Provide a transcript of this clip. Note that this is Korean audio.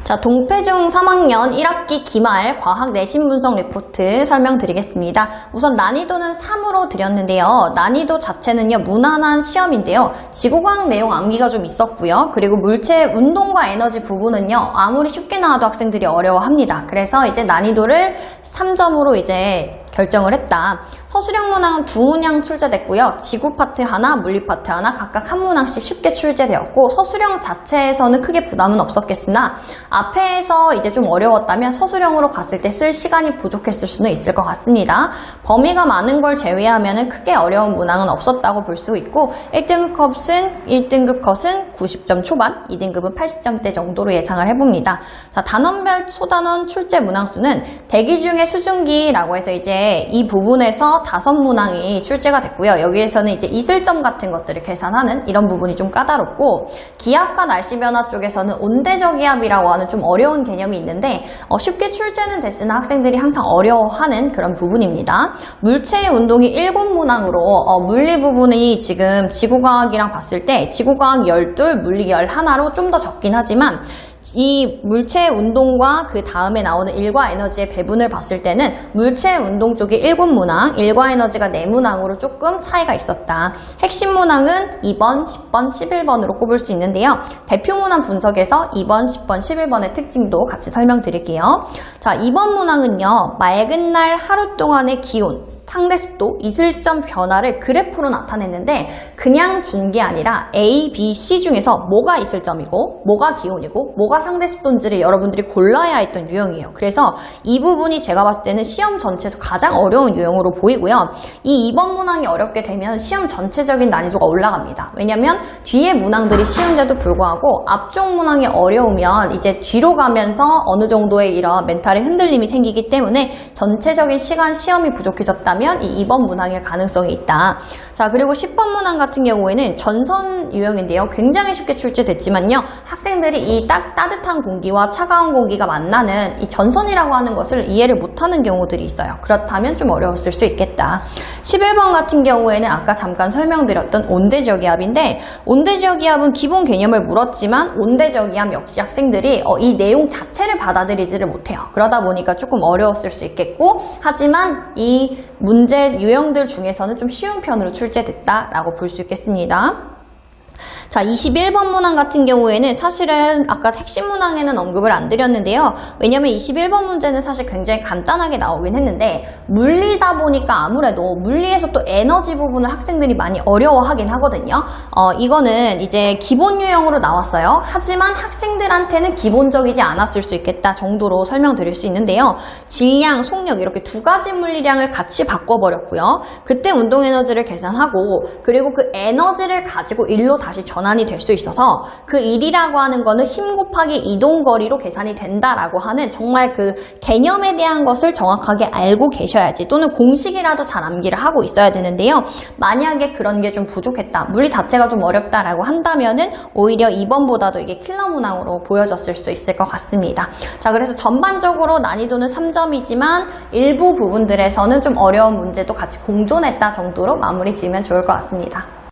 자, 동패중 3학년 1학기 기말 과학 내신 분석 리포트 설명드리겠습니다. 우선 난이도는 3으로 드렸는데요. 난이도 자체는요, 무난한 시험인데요. 지구과학 내용 암기가 좀 있었고요. 그리고 물체 운동과 에너지 부분은요, 아무리 쉽게 나와도 학생들이 어려워합니다. 그래서 이제 난이도를 3점으로 이제 결정을 했다. 서술형 문항은 2문항 출제됐고요. 지구 파트 하나, 물리 파트 하나 각각 한 문항씩 쉽게 출제되었고, 서술형 자체에서는 크게 부담은 없었겠으나 앞에서 이제 좀 어려웠다면 서술형으로 갔을 때 쓸 시간이 부족했을 수는 있을 것 같습니다. 범위가 많은 걸 제외하면 크게 어려운 문항은 없었다고 볼 수 있고, 1등급 컷은 90점 초반, 2등급은 80점대 정도로 예상을 해봅니다. 자, 단원별 소단원 출제 문항 수는 대기 중에 수증기라고 해서 이제 이 부분에서 5문항이 출제가 됐고요. 여기에서는 이제 이슬점 같은 것들을 계산하는 이런 부분이 좀 까다롭고, 기압과 날씨 변화 쪽에서는 온대적 기압이라고 하는 좀 어려운 개념이 있는데 쉽게 출제는 됐으나 학생들이 항상 어려워하는 그런 부분입니다. 물체의 운동이 7문항으로 물리 부분이 지금 지구과학이랑 봤을 때 지구과학 12, 물리 11로 좀 더 적긴 하지만 이 물체의 운동과 그 다음에 나오는 일과 에너지의 배분을 봤을 때는 물체의 운동 쪽이 7문항, 일과 에너지가 4문항으로 조금 차이가 있었다. 핵심 문항은 2번, 10번, 11번으로 꼽을 수 있는데요. 대표 문항 분석에서 2번, 10번, 11번의 특징도 같이 설명드릴게요. 자, 2번 문항은요, 맑은 날 하루 동안의 기온, 상대 습도, 이슬점 변화를 그래프로 나타냈는데 그냥 준 게 아니라 A, B, C 중에서 뭐가 이슬점이고 뭐가 기온이고 뭐가 상대 습도인지를 여러분들이 골라야 했던 유형이에요. 그래서 이 부분이 제가 봤을 때는 시험 전체에서 가장 어려운 유형으로 보이고요. 이 2번 문항이 어렵게 되면 시험 전체적인 난이도가 올라갑니다. 왜냐면 뒤에 문항들이 쉬운데도 불구하고 앞쪽 문항이 어려우면 이제 뒤로 가면서 어느 정도의 이런 멘탈의 흔들림이 생기기 때문에 전체적인 시험이 부족해졌다면 이 2번 문항일 가능성이 있다. 자, 그리고 10번 문항 같은 경우에는 전선 유형인데요. 굉장히 쉽게 출제됐지만요. 학생들이 이 따뜻한 공기와 차가운 공기가 만나는 이 전선이라고 하는 것을 이해를 못하는 경우들이 있어요. 그렇다면 좀 어려웠을 수 있겠다. 11번 같은 경우에는 아까 잠깐 설명드렸던 온대적 기압인데, 온대적 기압은 기본 개념을 물었지만 온대적 기압 역시 학생들이 이 내용 자체를 받아들이지를 못해요. 그러다 보니까 조금 어려웠을 수 있겠고, 하지만 이 문제 유형들 중에서는 좀 쉬운 편으로 출제됐다라고 볼 수 있겠습니다. 자, 21번 문항 같은 경우에는 사실은 아까 핵심 문항에는 언급을 안 드렸는데요. 왜냐면 21번 문제는 사실 굉장히 간단하게 나오긴 했는데 물리다 보니까 아무래도 물리에서 또 에너지 부분을 학생들이 많이 어려워하긴 하거든요. 이거는 이제 기본 유형으로 나왔어요. 하지만 학생들한테는 기본적이지 않았을 수 있겠다 정도로 설명드릴 수 있는데요. 질량, 속력 이렇게 두 가지 물리량을 같이 바꿔버렸고요. 그때 운동 에너지를 계산하고, 그리고 그 에너지를 가지고 일로 다시 전환이 될 수 있어서 그 일이라고 하는 거는 힘 곱하기 이동거리로 계산이 된다라고 하는 정말 그 개념에 대한 것을 정확하게 알고 계셔야지, 또는 공식이라도 잘 암기를 하고 있어야 되는데요. 만약에 그런 게 좀 부족했다, 물리 자체가 좀 어렵다라고 한다면은 오히려 2번보다도 이게 킬러 문항으로 보여졌을 수 있을 것 같습니다. 자, 그래서 전반적으로 난이도는 3점이지만 일부 부분들에서는 좀 어려운 문제도 같이 공존했다 정도로 마무리 지으면 좋을 것 같습니다.